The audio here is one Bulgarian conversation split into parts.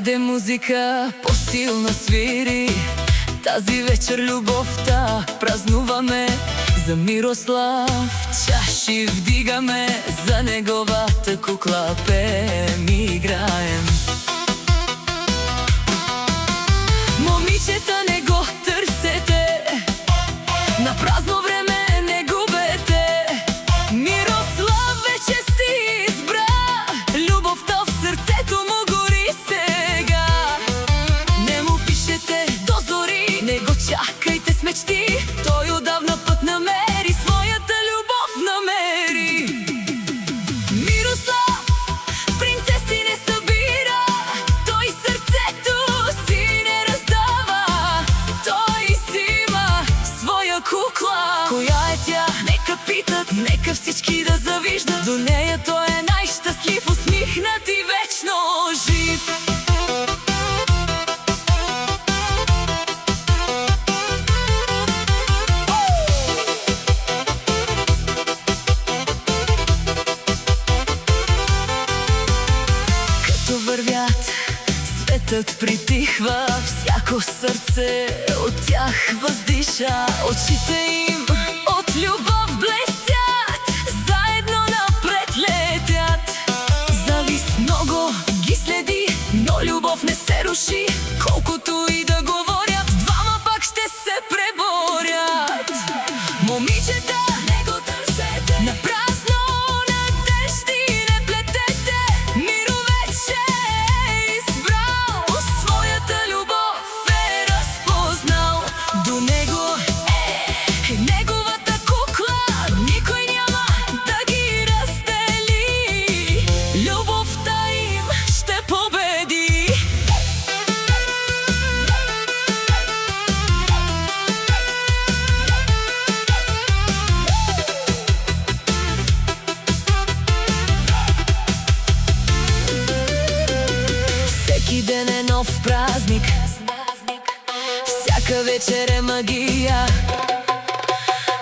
Хайде музика по-силно свири, тази вечер любовта празнуваме. За Мирослав чаши вдигаме, за неговата кукла пеем и играем. Момичета, не го търсете, на празно време не губете. Мирослав вече сте избра, любовта в сърцето му гори сега. Не му пишете до зори, не го чакайте с мечти, той отдавна път намери, своята любов намери. Мирослав принцеси не събира, той сърцето си не раздава. Той си има своя кукла. Коя е тя? Нека питат, нека всички да завиждат. До нея той е най-щастлив, усмихнат и вечно жив. Вървят, светът притихва, всяко сърце от тях въздиша. Очите им от любов блестят, заедно напред летят. Завист много ги следи, но любов не се руши. Колкото и да говорят, двама пак ще се преборят. Момичета, не го търсете, на празно надежди не плетете. Миро вече е избрал, своята любов е разпознал. До него е неговата кукла, никой няма да ги раздели. Любовта им ще победи. Всеки ден е нов празник, всяка вечер е магия.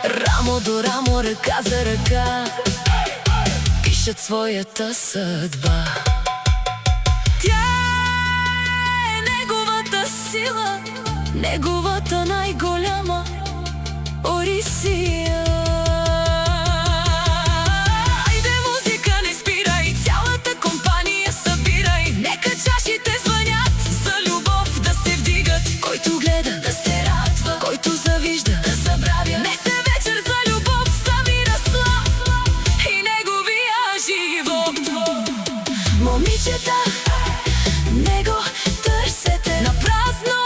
Рамо до рамо, ръка за ръка, пишат своята съдба. Тя е неговата сила, неговата най-голяма Орисия. Айде музика, не спирай, цялата компания събирай. Нека чашите звънят, за любов да се вдигат. Който гледа да се радва, който завижда да забравя. Днес е вечер за любов, за Мирослав и неговия живот. Момичета, не го търсете, на празно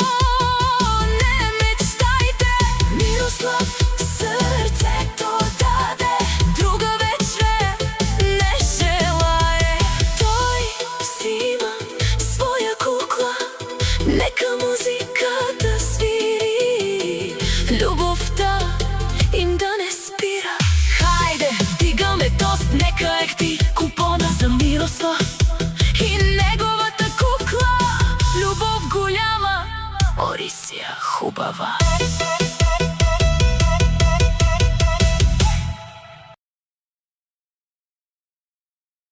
не мечтайте. Мирослав сърцето даде, друга вечер не желае. Той си има своя кукла, нека музиката свири. Любовта им да не спира. Хайде, вдигаме тост, нека ехти купона за Мирослав и неговата кукла. Любов голяма, Орисия хубава.